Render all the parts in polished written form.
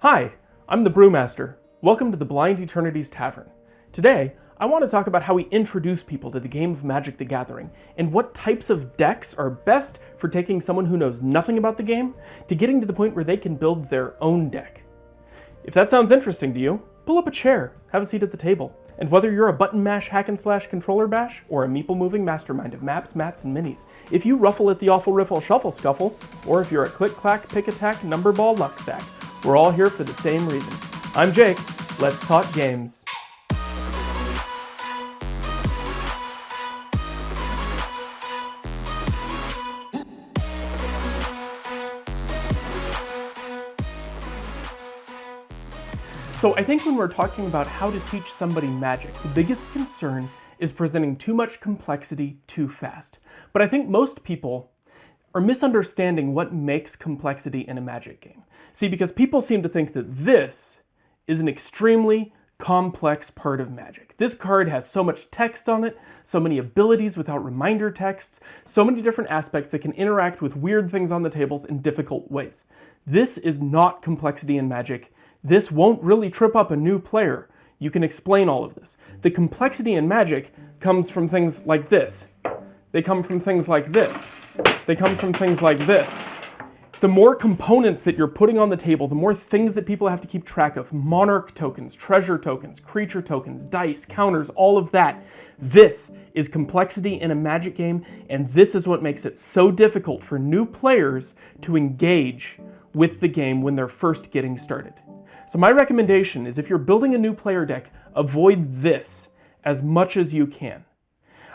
Hi, I'm the Brewmaster. Welcome to the Blind Eternities Tavern. Today, I want to talk about how we introduce people to the game of Magic the Gathering, and what types of decks are best for taking someone who knows nothing about the game to getting to the point where they can build their own deck. If that sounds interesting to you, pull up a chair, have a seat at the table, and whether you're a button mash hack and slash controller bash or a meeple moving mastermind of maps, mats, and minis, if you ruffle at the awful riffle shuffle scuffle, or if you're a click clack pick attack number ball luck sack, we're all here for the same reason. I'm Jake, let's talk games. So I think when we're talking about how to teach somebody Magic, the biggest concern is presenting too much complexity too fast. But I think most people are misunderstanding what makes complexity in a Magic game. See, because people seem to think that this is an extremely complex part of Magic. This card has so much text on it, so many abilities without reminder texts, so many different aspects that can interact with weird things on the tables in difficult ways. This is not complexity in Magic. This won't really trip up a new player. You can explain all of this. The complexity in Magic comes from things like this. They come from things like this. They come from things like this. The more components that you're putting on the table, the more things that people have to keep track of. Monarch tokens, treasure tokens, creature tokens, dice, counters, all of that. This is complexity in a Magic game, and this is what makes it so difficult for new players to engage with the game when they're first getting started. So my recommendation is if you're building a new player deck, avoid this as much as you can.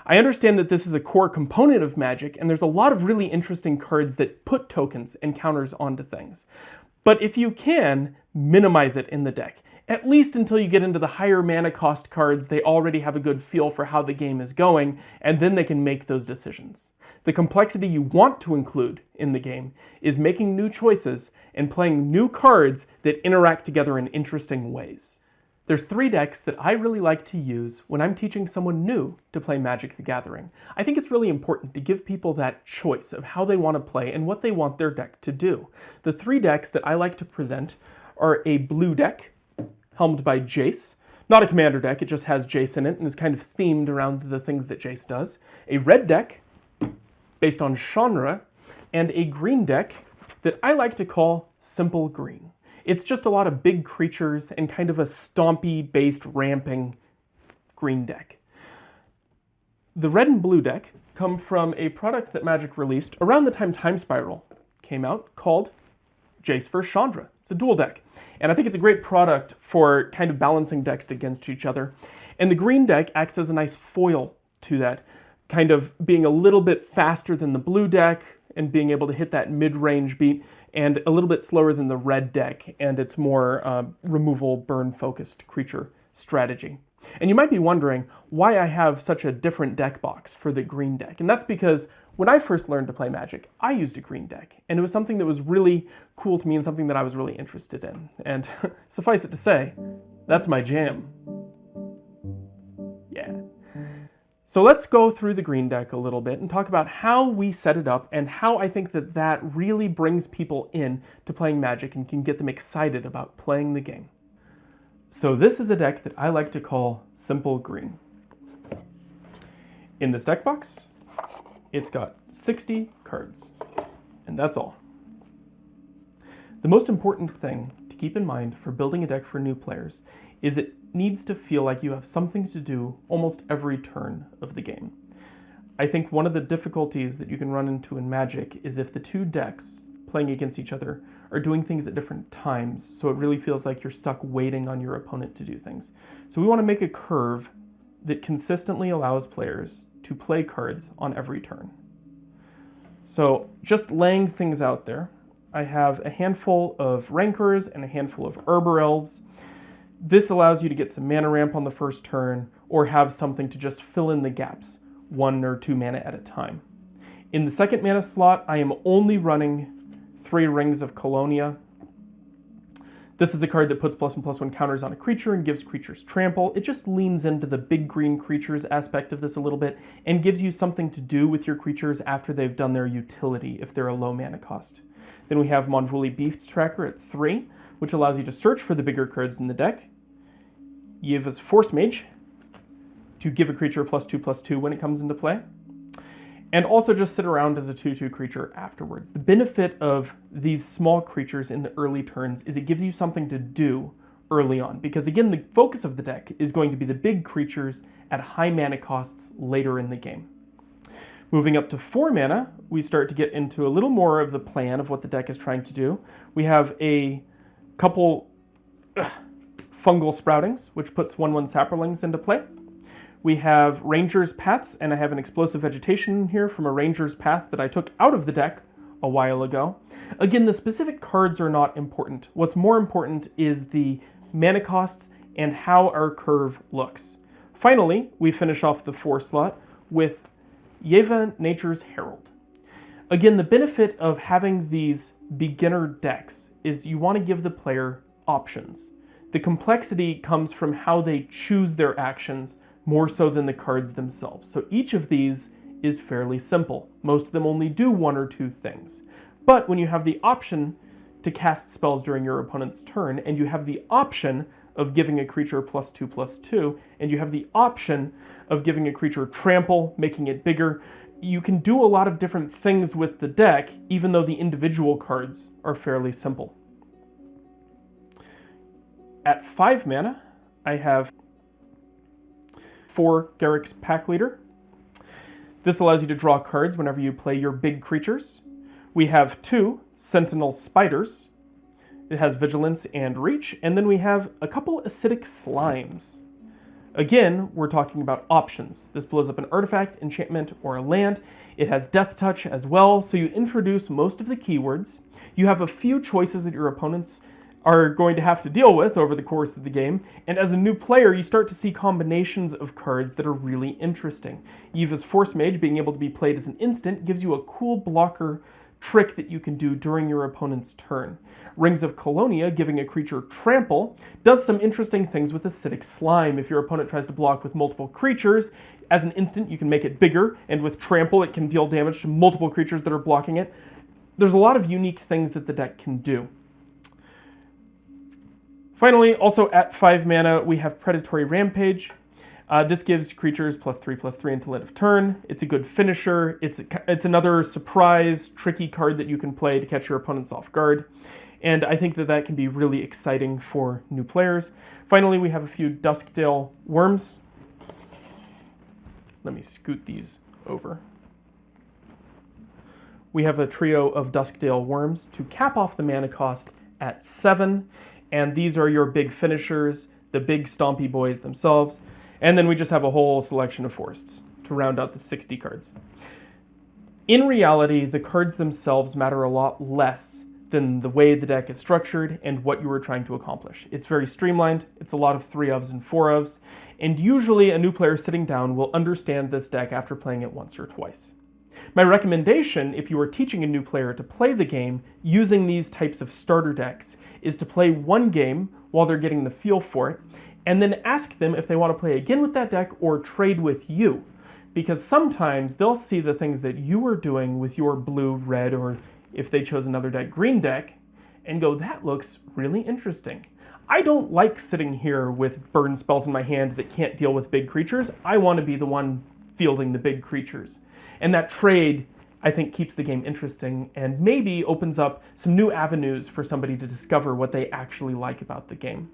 I understand that this is a core component of Magic, and there's a lot of really interesting cards that put tokens and counters onto things. But if you can, minimize it in the deck, at least until you get into the higher mana cost cards. They already have a good feel for how the game is going, and then they can make those decisions. The complexity you want to include in the game is making new choices and playing new cards that interact together in interesting ways. There's 3 decks that I really like to use when I'm teaching someone new to play Magic the Gathering. I think it's really important to give people that choice of how they want to play and what they want their deck to do. The 3 decks that I like to present are a blue deck, helmed by Jace. Not a commander deck, it just has Jace in it and is kind of themed around the things that Jace does. A red deck, based on Chandra, and a green deck that I like to call Simple Green. It's just a lot of big creatures and kind of a stompy-based ramping green deck. The red and blue deck come from a product that Magic released around the time Time Spiral came out called Jace vs. Chandra. It's a dual deck, and I think it's a great product for kind of balancing decks against each other. And the green deck acts as a nice foil to that, kind of being a little bit faster than the blue deck and being able to hit that mid-range beat, and a little bit slower than the red deck and its more removal burn-focused creature strategy. And you might be wondering why I have such a different deck box for the green deck. And that's because when I first learned to play Magic, I used a green deck. And it was something that was really cool to me and something that I was really interested in. And suffice it to say, that's my jam. Yeah. So let's go through the green deck a little bit and talk about how we set it up and how I think that that really brings people in to playing Magic and can get them excited about playing the game. So this is a deck that I like to call Simple Green. In this deck box, it's got 60 cards, and that's all. The most important thing to keep in mind for building a deck for new players is it needs to feel like you have something to do almost every turn of the game. I think one of the difficulties that you can run into in Magic is if the 2 decks playing against each other are doing things at different times, so it really feels like you're stuck waiting on your opponent to do things. So we want to make a curve that consistently allows players to play cards on every turn. So just laying things out there, I have a handful of Rancors and a handful of Arbor Elves. This allows you to get some mana ramp on the first turn, or have something to just fill in the gaps, 1 or 2 mana at a time. In the second mana slot, I am only running 3 Rings of Colonia. This is a card that puts +1/+1 counters on a creature and gives creatures trample. It just leans into the big green creatures aspect of this a little bit and gives you something to do with your creatures after they've done their utility if they're a low mana cost. Then we have Monvuli Beast Tracker at 3. which allows you to search for the bigger cards in the deck. You have as Force Mage to give a creature +2/+2 when it comes into play. And also just sit around as a 2/2 creature afterwards. The benefit of these small creatures in the early turns is it gives you something to do early on, because again, the focus of the deck is going to be the big creatures at high mana costs later in the game. Moving up to 4 mana, we start to get into a little more of the plan of what the deck is trying to do. We have a couple fungal sproutings, which puts 1/1 saplings into play. We have Ranger's Paths, and I have an explosive vegetation here from a Ranger's Path that I took out of the deck a while ago. Again, the specific cards are not important. What's more important is the mana costs and how our curve looks. Finally, we finish off the 4 slot with Yeva Nature's Herald. Again, the benefit of having these beginner decks is you want to give the player options. The complexity comes from how they choose their actions more so than the cards themselves. So each of these is fairly simple. Most of them only do 1 or 2 things. But when you have the option to cast spells during your opponent's turn, and you have the option of giving a creature +2/+2, and you have the option of giving a creature trample, making it bigger, you can do a lot of different things with the deck, even though the individual cards are fairly simple. At 5 mana, I have 4 Garruk's Pack Leader. This allows you to draw cards whenever you play your big creatures. We have 2 Sentinel Spiders. It has Vigilance and Reach. And then we have a couple Acidic Slimes. Again, we're talking about options. This blows up an artifact, enchantment, or a land. It has Death Touch as well, so you introduce most of the keywords. You have a few choices that your opponents are going to have to deal with over the course of the game, and as a new player, you start to see combinations of cards that are really interesting. Yeva's Force Mage being able to be played as an instant gives you a cool blocker trick that you can do during your opponent's turn. Rings of Colonia, giving a creature trample, does some interesting things with Acidic Slime. If your opponent tries to block with multiple creatures, as an instant you can make it bigger, and with trample it can deal damage to multiple creatures that are blocking it. There's a lot of unique things that the deck can do. Finally, also at 5 mana, we have Predatory Rampage. This gives creatures +3/+3 until end of turn. It's a good finisher. It's another surprise, tricky card that you can play to catch your opponents off guard. And I think that that can be really exciting for new players. Finally, we have a few Duskdale Worms. Let me scoot these over. We have a trio of Duskdale Worms to cap off the mana cost at 7. And these are your big finishers, the big stompy boys themselves. And then we just have a whole selection of forests to round out the 60 cards. In reality, the cards themselves matter a lot less than the way the deck is structured and what you were trying to accomplish. It's very streamlined, it's a lot of 3-ofs and 4-ofs, and usually a new player sitting down will understand this deck after playing it once or twice. My recommendation, if you are teaching a new player to play the game using these types of starter decks, is to play one game while they're getting the feel for it, and then ask them if they want to play again with that deck or trade with you. Because sometimes they'll see the things that you are doing with your blue, red, or if they chose another deck, green deck, and go, that looks really interesting. I don't like sitting here with burn spells in my hand that can't deal with big creatures. I want to be the one fielding the big creatures. And that trade, I think, keeps the game interesting and maybe opens up some new avenues for somebody to discover what they actually like about the game.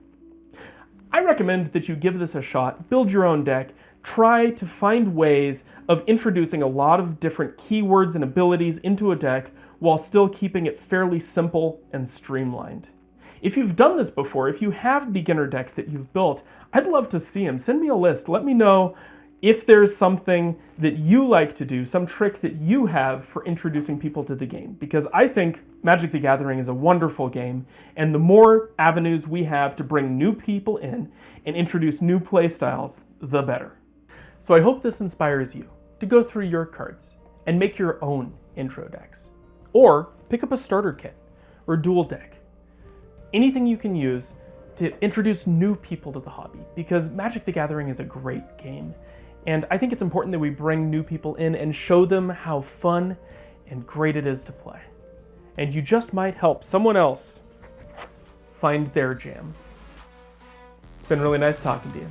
I recommend that you give this a shot, build your own deck, try to find ways of introducing a lot of different keywords and abilities into a deck while still keeping it fairly simple and streamlined. If you've done this before, if you have beginner decks that you've built, I'd love to see them. Send me a list. Let me know if there's something that you like to do, some trick that you have for introducing people to the game. Because I think Magic the Gathering is a wonderful game, and the more avenues we have to bring new people in and introduce new play styles, the better. So I hope this inspires you to go through your cards and make your own intro decks. Or pick up a starter kit or dual deck. Anything you can use to introduce new people to the hobby, because Magic the Gathering is a great game. And I think it's important that we bring new people in and show them how fun and great it is to play. And you just might help someone else find their jam. It's been really nice talking to you.